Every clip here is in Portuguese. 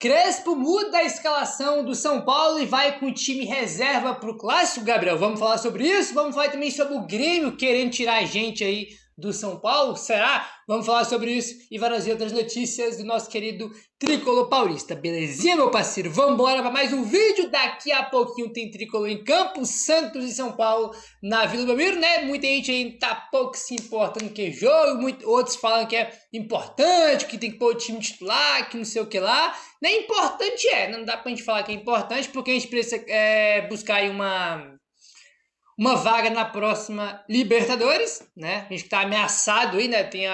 Crespo muda a escalação do São Paulo e vai com o time reserva para o Clássico, Gabriel. Vamos falar sobre isso? Vamos falar também sobre o Grêmio querendo tirar a gente aí do São Paulo? Será? Vamos falar sobre isso e várias outras notícias do nosso querido Tricolor Paulista. Belezinha, meu parceiro? Vamos embora para mais um vídeo. Daqui a pouquinho tem Tricolor em campo, Santos e São Paulo na Vila Belmiro, né? Muita gente aí tá pouco se importando que é jogo, outros falam que é importante, que tem que pôr o time titular, que não sei o que lá. Nem importante não dá pra gente falar que é importante, porque a gente precisa buscar aí uma vaga na próxima Libertadores, né? A gente tá ameaçado aí, né? Tem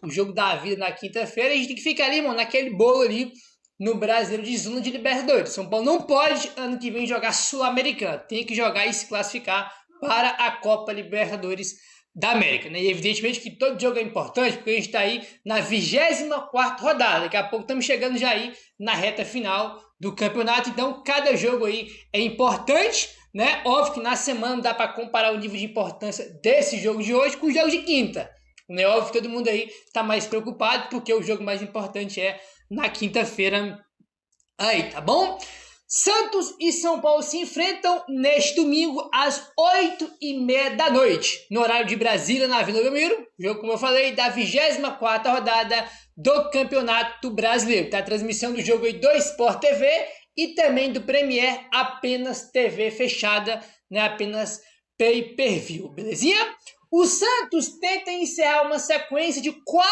o jogo da vida na quinta-feira, a gente tem que ficar ali, mano, naquele bolo ali no Brasileiro de zona de Libertadores. São Paulo não pode, ano que vem, jogar Sul-Americana. Tem que jogar e se classificar para a Copa Libertadores da América, né? E evidentemente que todo jogo é importante, porque a gente tá aí na 24ª rodada. Daqui a pouco estamos chegando já aí na reta final do campeonato, então cada jogo aí é importante, né? Óbvio que na semana dá para comparar o nível de importância desse jogo de hoje com o jogo de quinta, né? Óbvio que todo mundo aí está mais preocupado porque o jogo mais importante é na quinta-feira aí, tá bom? Santos e São Paulo se enfrentam neste domingo às 8h30 da noite, no horário de Brasília, na Vila Belmiro. Jogo, como eu falei, da 24ª rodada do Campeonato Brasileiro. Tá a transmissão do jogo aí do Sport TV e também do Premier, apenas TV fechada, né? Apenas pay-per-view, belezinha? O Santos tenta encerrar uma sequência de 4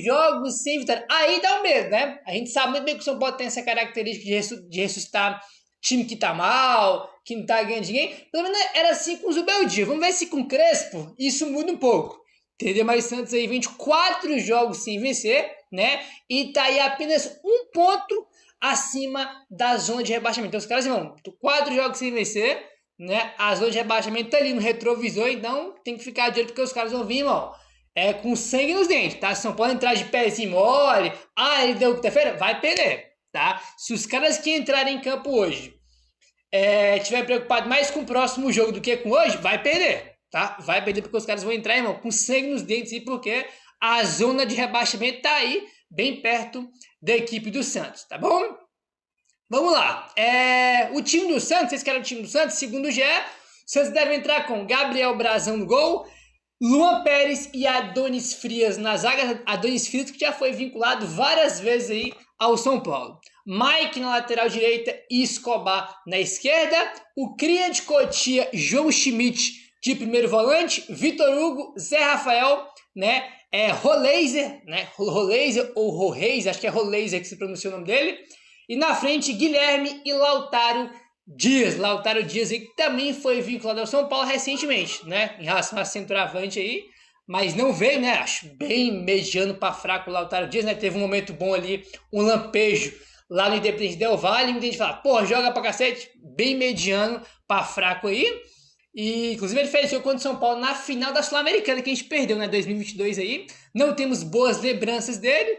jogos sem vitória. Aí dá um medo, né? A gente sabe muito bem que o São Paulo tem essa característica de ressuscitar time que tá mal, que não tá ganhando ninguém. Pelo menos era assim com o Zubeldia. Vamos ver se com o Crespo isso muda um pouco. Entendeu? Mas o Santos aí vem de 4 jogos sem vencer, né? E tá aí apenas 1 ponto acima da zona de rebaixamento. Então os caras vão 4 jogos sem vencer, né? A zona de rebaixamento tá ali no retrovisor, então tem que ficar de olho porque os caras vão vir, irmão, com sangue nos dentes, tá? São Paulo entrar de pezinho mole, ele deu quinta-feira, vai perder, tá? Se os caras que entrarem em campo hoje estiver preocupado mais com o próximo jogo do que com hoje, vai perder, tá? Vai perder porque os caras vão entrar, irmão, com sangue nos dentes e porque a zona de rebaixamento tá aí, bem perto da equipe do Santos, tá bom? Vamos lá, o time do Santos, vocês querem o time do Santos? Segundo o GE, o Santos deve entrar com Gabriel Brazão no gol, Luan Pérez e Adonis Frias na zaga. Adonis Frias que já foi vinculado várias vezes aí ao São Paulo. Mike na lateral direita e Escobar na esquerda. O cria de Cotia, João Schmidt de primeiro volante, Vitor Hugo, Zé Rafael, né? Roleiser, né? Roleiser ou Roleiser, acho que é Roleiser que se pronuncia o nome dele. E na frente, Guilherme e Lautaro Dias. Lautaro Dias aí, que também foi vinculado ao São Paulo recentemente, né? Em relação a centroavante aí. Mas não veio, né? Acho bem mediano para fraco o Lautaro Dias, né? Teve um momento bom ali, um lampejo lá no Independente Del Valle. Muita gente fala, pô, joga pra cacete. Bem mediano para fraco aí. E, inclusive, ele fez jogo contra o São Paulo na final da Sul-Americana, que a gente perdeu, né? 2022 aí. Não temos boas lembranças dele.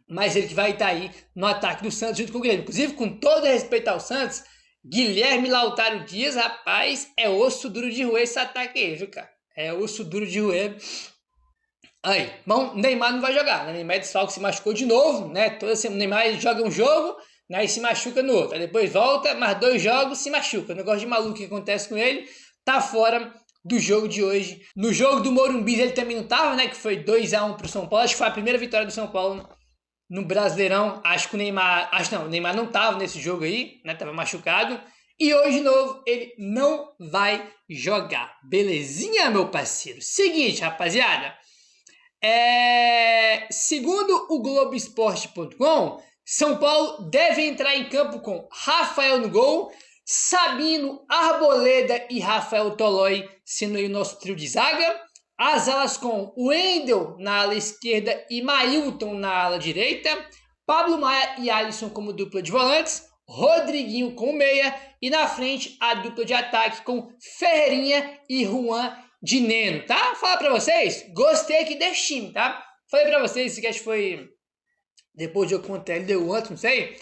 Mas ele que vai estar aí no ataque do Santos junto com o Guilherme. Inclusive, com todo respeito ao Santos, Guilherme Lautaro Dias, rapaz, é osso duro de roer esse ataque aí, viu, cara? É osso duro de roer. Aí, bom, Neymar não vai jogar, né? Neymar desfalque se machucou de novo, né? Toda semana Neymar joga um jogo, né? E se machuca no outro. Aí depois volta, mais 2 jogos, se machuca. O negócio de maluco que acontece com ele, tá fora do jogo de hoje. No jogo do Morumbi ele também não tava, né? Que foi 2-1 pro São Paulo. Acho que foi a primeira vitória do São Paulo no Brasileirão. Acho que o Neymar... o Neymar não tava nesse jogo aí, né? Tava machucado. E hoje, de novo, ele não vai jogar. Belezinha, meu parceiro? Seguinte, rapaziada. Segundo o Globoesporte.com, São Paulo deve entrar em campo com Rafael no gol, Sabino, Arboleda e Rafael Tolói sendo aí o nosso trio de zaga. As alas com Wendel na ala esquerda e Mailton na ala direita. Pablo Maia e Alisson como dupla de volantes. Rodriguinho com meia. E na frente a dupla de ataque com Ferreirinha e Juan de Neno, tá? Fala pra vocês, gostei aqui desse time, tá? Falei pra vocês, esse que acho que foi depois do jogo contra ele, deu antes, não sei.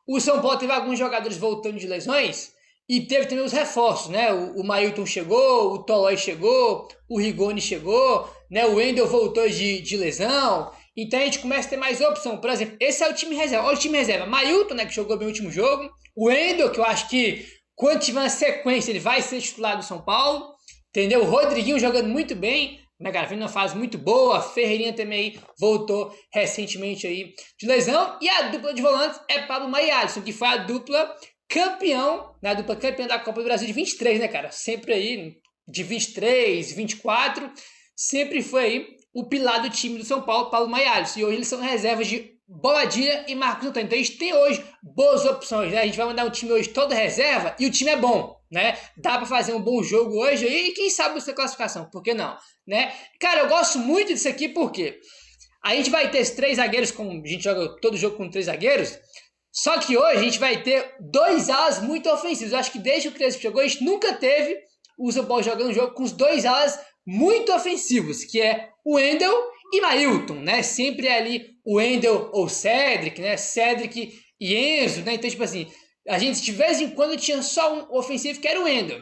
O São Paulo teve alguns jogadores voltando de lesões. E teve também os reforços, né? O Mailton chegou, o Tolói chegou, o Rigoni chegou, né? O Wendel voltou de lesão. Então a gente começa a ter mais opção. Por exemplo, esse é o time reserva. Olha o time reserva. Mailton, né, que jogou bem o último jogo. O Wendel, que eu acho que quando tiver uma sequência ele vai ser titular do São Paulo. Entendeu? O Rodriguinho jogando muito bem. Né, cara, fez uma fase muito boa. A Ferreirinha também aí voltou recentemente aí de lesão. E a dupla de volantes é Pablo Maia e Alisson, que foi a dupla campeão, né, a dupla campeã da Copa do Brasil de 23, né, cara? Sempre aí de 23, 24, sempre foi aí o pilar do time do São Paulo, Pablo Maia e Alisson. E hoje eles são reservas de Bobadilha e Marcos Antônio. Então a gente tem hoje boas opções, né? A gente vai mandar um time hoje todo reserva e o time é bom, né? Dá pra fazer um bom jogo hoje aí e quem sabe buscar classificação, por que não, né? Cara, eu gosto muito disso aqui porque a gente vai ter esses 3 zagueiros, como a gente joga todo jogo com 3 zagueiros, só que hoje a gente vai ter 2 alas muito ofensivos. Eu acho que desde que o Crespo chegou, a gente nunca teve o São Paulo jogando um jogo com os 2 alas muito ofensivos, que é o Wendel e Mailton, né? Sempre é ali o Wendel ou Cedric, né? Cedric e Enzo, né? Então, tipo assim, a gente de vez em quando tinha só um ofensivo que era o Wendel.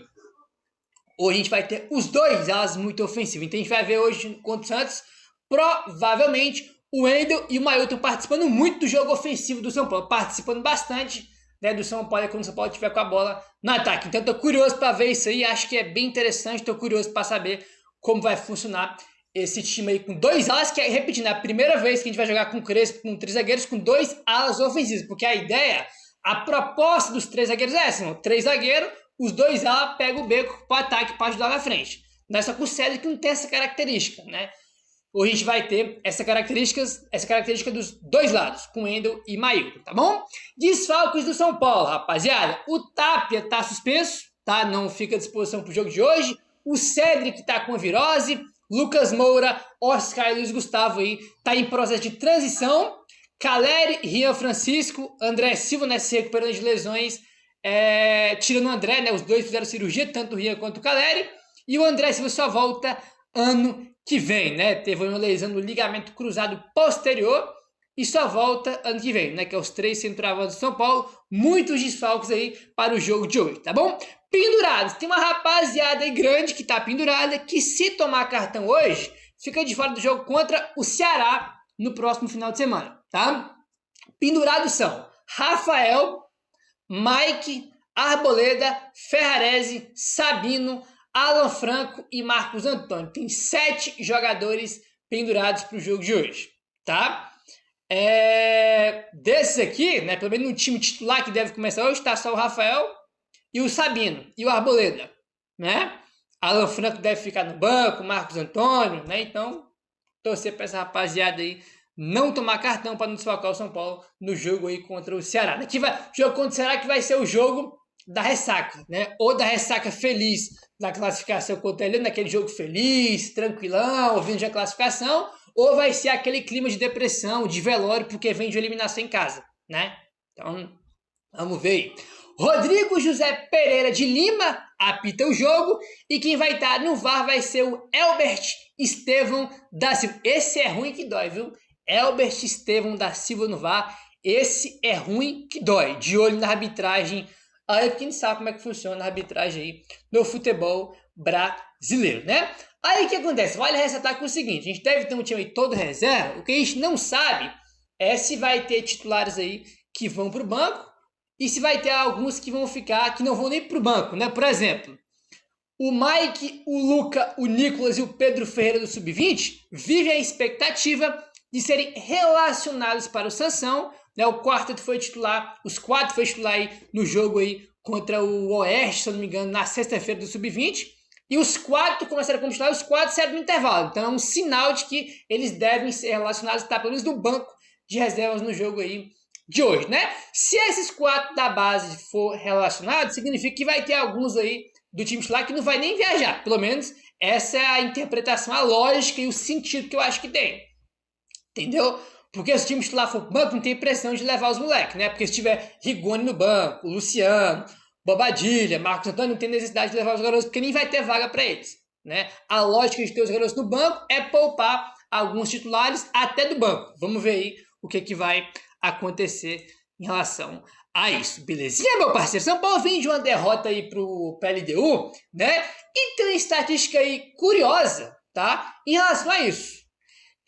Hoje a gente vai ter os 2 alas muito ofensivos. Então a gente vai ver hoje contra o Santos, provavelmente, o Wendel e o Mailton participando muito do jogo ofensivo do São Paulo, participando bastante, né, do São Paulo quando o São Paulo estiver com a bola no ataque. Então estou curioso para ver isso aí, acho que é bem interessante, estou curioso para saber como vai funcionar esse time aí com 2 alas, que é, repetindo, é a primeira vez que a gente vai jogar com Crespo, com 3 zagueiros, com 2 alas ofensivos, porque a ideia, a proposta dos 3 zagueiros é essa, 3 zagueiros, os 2 alas pegam o beco para o ataque para ajudar na frente. Não é só que o Cedric não tem essa característica, né? Hoje a gente vai ter essa característica dos 2 lados, com Wendel e Mailton, tá bom? Desfalques do São Paulo, rapaziada. O Tapia tá suspenso, tá? Não fica à disposição pro jogo de hoje. O Cedric tá com a virose. Lucas Moura, Oscar e Luiz Gustavo aí tá em processo de transição. Caleri, Rian Francisco, André Silva, né, se recuperando de lesões, tirando o André, né? Os 2 fizeram cirurgia, tanto o Rian quanto o Caleri. E o André Silva só volta ano que vem, né? Teve uma lesão no ligamento cruzado posterior e só volta ano que vem, né? Que é os 3 centroavantes de São Paulo. Muitos desfalques aí para o jogo de hoje, tá bom? Pendurados. Tem uma rapaziada aí grande que tá pendurada, que se tomar cartão hoje, fica de fora do jogo contra o Ceará no próximo final de semana, tá? Pendurados são Rafael, Mike, Arboleda, Ferrarese, Sabino, Alan Franco e Marcos Antônio. Tem 7 jogadores pendurados para o jogo de hoje, tá? Desses aqui, né, pelo menos no time titular que deve começar hoje, tá só o Rafael e o Sabino e o Arboleda, né? Alan Franco deve ficar no banco, Marcos Antônio, né? Então, torcer para essa rapaziada aí não tomar cartão para não desfalcar o São Paulo no jogo aí contra o Ceará. Aqui vai, o jogo contra o Ceará que vai ser o jogo da ressaca, né? Ou da ressaca feliz na classificação contra ele, naquele jogo feliz, tranquilão, ouvindo já a classificação, ou vai ser aquele clima de depressão, de velório, porque vem de eliminação em casa, né? Então, vamos ver aí. Rodrigo José Pereira de Lima apita o jogo e quem vai estar no VAR vai ser o Elbert Estevão da Silva. Esse é ruim que dói, viu? Elbert Estevão da Silva no VAR. Esse é ruim que dói. De olho na arbitragem. Aí quem sabe como é que funciona a arbitragem aí no futebol brasileiro, né? Aí o que acontece? Vale ressaltar que é o seguinte, a gente deve ter um time aí todo reserva, o que a gente não sabe é se vai ter titulares aí que vão para o banco e se vai ter alguns que vão ficar, que não vão nem para o banco, né? Por exemplo, o Mike, o Luca, o Nicolas e o Pedro Ferreira do Sub-20 vivem a expectativa de serem relacionados para o Sansão, né? O quarteto foi titular, os 4 foi titular aí no jogo aí contra o Oeste, se eu não me engano, na sexta-feira do Sub-20. E os 4 começaram como titular, os 4 saíram no intervalo. Então é um sinal de que eles devem ser relacionados, tá, pelo menos no banco de reservas no jogo aí de hoje, né? Se esses 4 da base for relacionados, significa que vai ter alguns aí do time titular que não vai nem viajar. Pelo menos essa é a interpretação, a lógica e o sentido que eu acho que tem. Entendeu? Porque se o time titular for banco, não tem pressão de levar os moleques, né? Porque se tiver Rigoni no banco, Luciano, Bobadilha, Marcos Antônio, não tem necessidade de levar os garotos, porque nem vai ter vaga para eles, né? A lógica de ter os garotos no banco é poupar alguns titulares até do banco. Vamos ver aí o que vai acontecer em relação a isso, belezinha, meu parceiro? São Paulo vem de uma derrota aí pro LDU, né? E tem uma estatística aí curiosa, tá? Em relação a isso.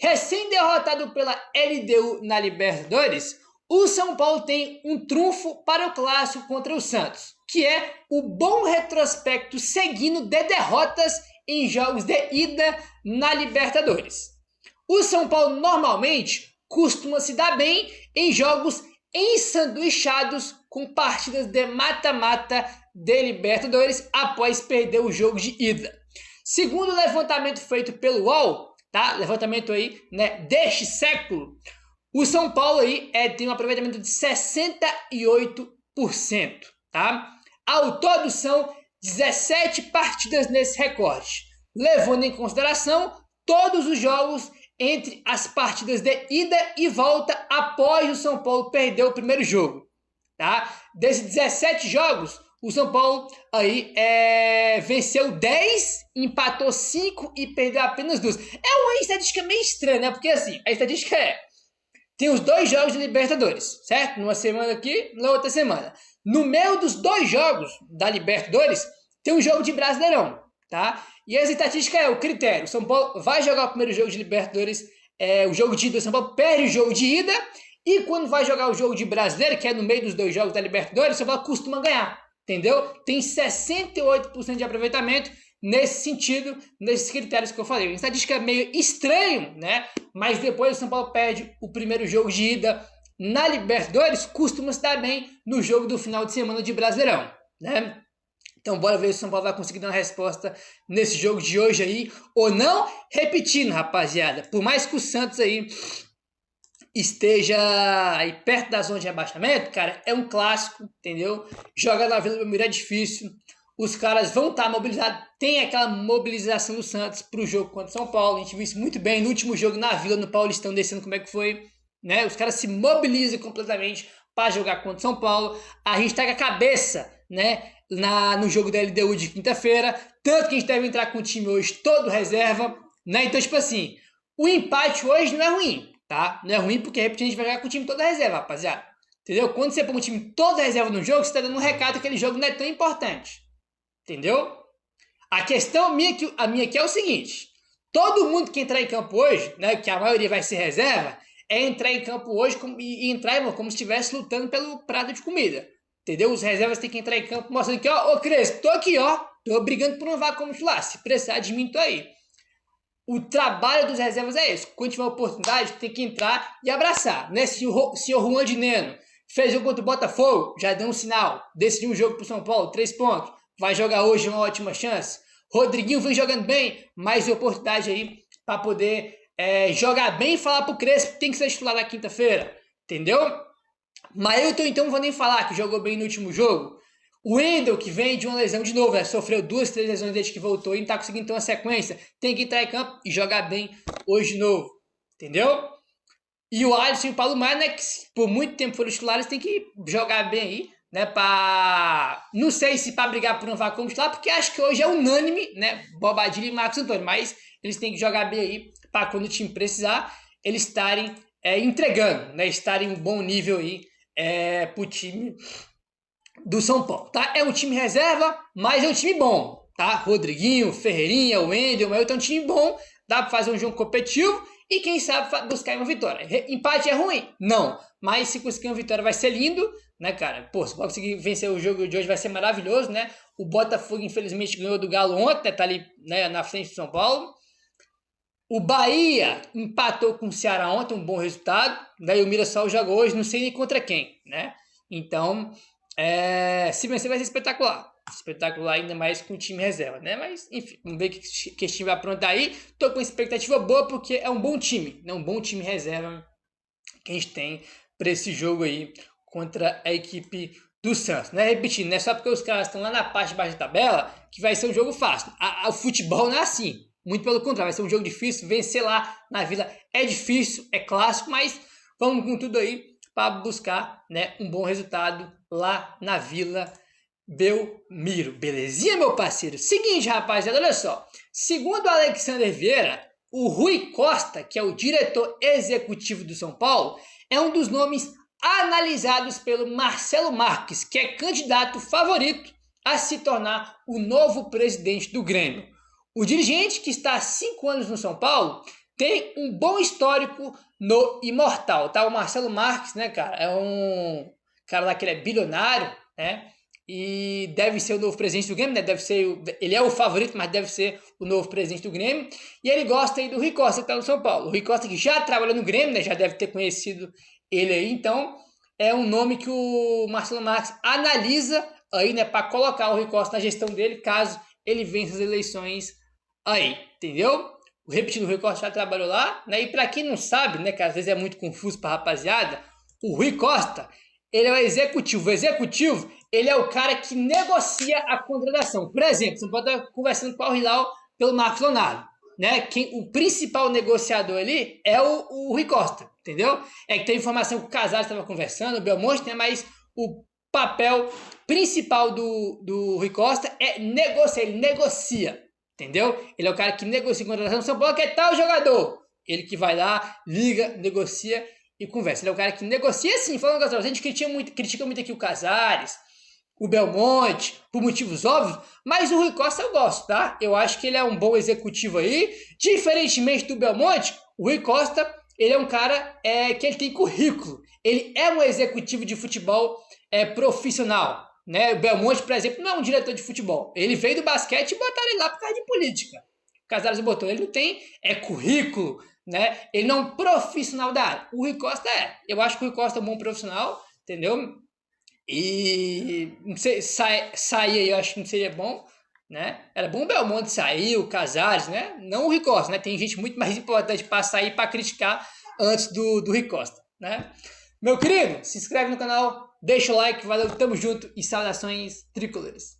Recém-derrotado pela LDU na Libertadores, o São Paulo tem um trunfo para o clássico contra o Santos, que é o bom retrospecto seguindo de derrotas em jogos de ida na Libertadores. O São Paulo normalmente costuma se dar bem em jogos ensanduichados com partidas de mata-mata de Libertadores após perder o jogo de ida. Segundo o levantamento feito pelo UOL, tá? Levantamento aí, né, deste século, o São Paulo aí tem um aproveitamento de 68%, tá? Ao todo são 17 partidas nesse recorte, levando em consideração todos os jogos entre as partidas de ida e volta após o São Paulo perder o primeiro jogo, tá? Desses 17 jogos, o São Paulo aí venceu 10, empatou 5 e perdeu apenas 2. É uma estatística meio estranha, né? Porque assim, a estatística tem os 2 jogos de Libertadores, certo? Numa semana aqui, na outra semana. No meio dos 2 jogos da Libertadores, tem um jogo de Brasileirão, tá? E essa estatística é o critério. O São Paulo vai jogar o primeiro jogo de Libertadores, o jogo de ida, o São Paulo perde o jogo de ida, e quando vai jogar o jogo de Brasileiro, que é no meio dos 2 jogos da Libertadores, o São Paulo costuma ganhar, entendeu? Tem 68% de aproveitamento nesse sentido, nesses critérios que eu falei. Uma estatística meio estranho, né? Mas depois o São Paulo perde o primeiro jogo de ida na Libertadores, costuma se dar bem no jogo do final de semana de Brasileirão, né? Então bora ver se o São Paulo vai conseguir dar uma resposta nesse jogo de hoje aí, ou não. Repetindo, rapaziada, por mais que o Santos aí esteja aí perto da zona de rebaixamento, cara, é um clássico, entendeu? Jogar na Vila Belmiro é difícil, os caras vão estar mobilizados, tem aquela mobilização do Santos para o jogo contra o São Paulo, a gente viu isso muito bem no último jogo na Vila, no Paulistão, descendo como é que foi, né? Os caras se mobilizam completamente para jogar contra o São Paulo, a gente tá com a cabeça, né, no jogo da LDU de quinta-feira, tanto que a gente deve entrar com o time hoje todo reserva, né? Então, tipo assim, o empate hoje não é ruim, tá? Não é ruim porque, repetindo, a gente vai jogar com o time todo reserva, rapaziada. Entendeu? Quando você põe um time todo reserva no jogo, você tá dando um recado que aquele jogo não é tão importante. Entendeu? A questão minha aqui é o seguinte, todo mundo que entrar em campo hoje, né, que a maioria vai ser reserva, é entrar em campo hoje e entrar, irmão, como se estivesse lutando pelo prato de comida. Entendeu? Os reservas têm que entrar em campo mostrando que, ó, ô Crespo, tô aqui, ó, tô brigando por uma vaga como titular, se precisar de mim, tô aí. O trabalho dos reservas é esse, quando tiver oportunidade, tem que entrar e abraçar, né? Se o senhor Juan de Neno fez o contra o Botafogo, já deu um sinal, decidiu um jogo pro São Paulo, 3 pontos, vai jogar hoje, uma ótima chance. Rodriguinho vem jogando bem, mais oportunidade aí para poder jogar bem e falar pro Crespo que tem que ser titular na quinta-feira, entendeu? Mailton, então, não vou nem falar que jogou bem no último jogo. O Wendel, que vem de uma lesão de novo, sofreu 2, 3 lesões desde que voltou e não tá conseguindo ter uma sequência, tem que entrar em campo e jogar bem hoje de novo, entendeu? E o Alisson e o Paulo Maia, né, que por muito tempo foram titulares, tem que jogar bem aí, né, não sei se para brigar por um vaga como titular, porque acho que hoje é unânime, né, Bobadilha e Marcos Antônio, mas eles têm que jogar bem aí para quando o time precisar, eles estarem entregando, né, estarem em um bom nível aí pro time do São Paulo, tá? É um time reserva, mas é um time bom, tá? Rodriguinho, Ferreirinha, Wendel, mas é um time bom, dá para fazer um jogo competitivo e quem sabe buscar uma vitória. Empate é ruim? Não, mas se conseguir uma vitória vai ser lindo, né, cara? Pô, se conseguir vencer o jogo de hoje vai ser maravilhoso, né? O Botafogo infelizmente ganhou do Galo ontem, tá ali, né, na frente do São Paulo. O Bahia empatou com o Ceará ontem, um bom resultado. Daí o Mirassol jogou hoje, não sei nem contra quem, né? Então, se vencer vai ser espetacular. Espetacular ainda mais com o time reserva, né? Mas, enfim, vamos ver o que esse time vai aprontar aí. Tô com expectativa boa porque é um bom time, né? Um bom time reserva que a gente tem para esse jogo aí contra a equipe do Santos, né? Repetindo, não é só porque os caras estão lá na parte de baixo da tabela que vai ser um jogo fácil. O futebol não é assim. Muito pelo contrário, vai ser um jogo difícil. Vencer lá na Vila é difícil, é clássico, mas vamos com tudo aí para buscar, né, um bom resultado lá na Vila Belmiro. Belezinha, meu parceiro? Seguinte, rapaziada, olha só. Segundo o Alexander Vieira, o Rui Costa, que é o diretor executivo do São Paulo, é um dos nomes analisados pelo Marcelo Marques, que é candidato favorito a se tornar o novo presidente do Grêmio. O dirigente, que está há 5 anos no São Paulo, tem um bom histórico no Imortal, tá? O Marcelo Marques, né, cara, é um cara lá que ele é bilionário, né? E deve ser o novo presidente do Grêmio, né? Deve ser, ele é o favorito, mas deve ser o novo presidente do Grêmio. E ele gosta aí do Rui Costa, que tá no São Paulo. O Rui Costa que já trabalhou no Grêmio, né? Já deve ter conhecido ele aí. Então, é um nome que o Marcelo Marques analisa aí, né? Para colocar o Rui Costa na gestão dele, caso ele vença as eleições aí, entendeu? Repetindo, o Rui Costa já trabalhou lá, né? E para quem não sabe, né? Que às vezes é muito confuso para rapaziada, o Rui Costa, ele é o executivo. O executivo, ele é o cara que negocia a contratação. Por exemplo, você pode estar conversando com o Al-Hilal pelo Marcos Leonardo, né? O principal negociador ali é o Rui Costa, entendeu? É que tem informação que o Casares estava conversando, o Belmonte, né? Mas o papel principal do Rui Costa é negociar, ele negocia, entendeu? Ele é o cara que negocia a contratação do São Paulo, que é tal jogador. Ele que vai lá, liga, negocia e conversa. Ele é o cara que negocia, assim, falando com a gente critica muito aqui o Casares, o Belmonte, por motivos óbvios, mas o Rui Costa eu gosto, tá? Eu acho que ele é um bom executivo aí. Diferentemente do Belmonte, o Rui Costa, ele é um cara que ele tem currículo. Ele é um executivo de futebol profissional, né? O Belmonte, por exemplo, não é um diretor de futebol. Ele veio do basquete e botaram ele lá por causa de política. O Casares botou, ele não tem currículo, né? Ele não é um profissional da área. O Rui Costa é. Eu acho que o Rui Costa é um bom profissional, entendeu? E não sei, sair aí eu acho que não seria bom, né? Era bom o Belmonte sair, o Casares, né? Não o Rui Costa, né? Tem gente muito mais importante para sair para criticar antes do Rui Costa, né? Meu querido, se inscreve no canal, deixa o like, valeu, tamo junto e saudações tricolores.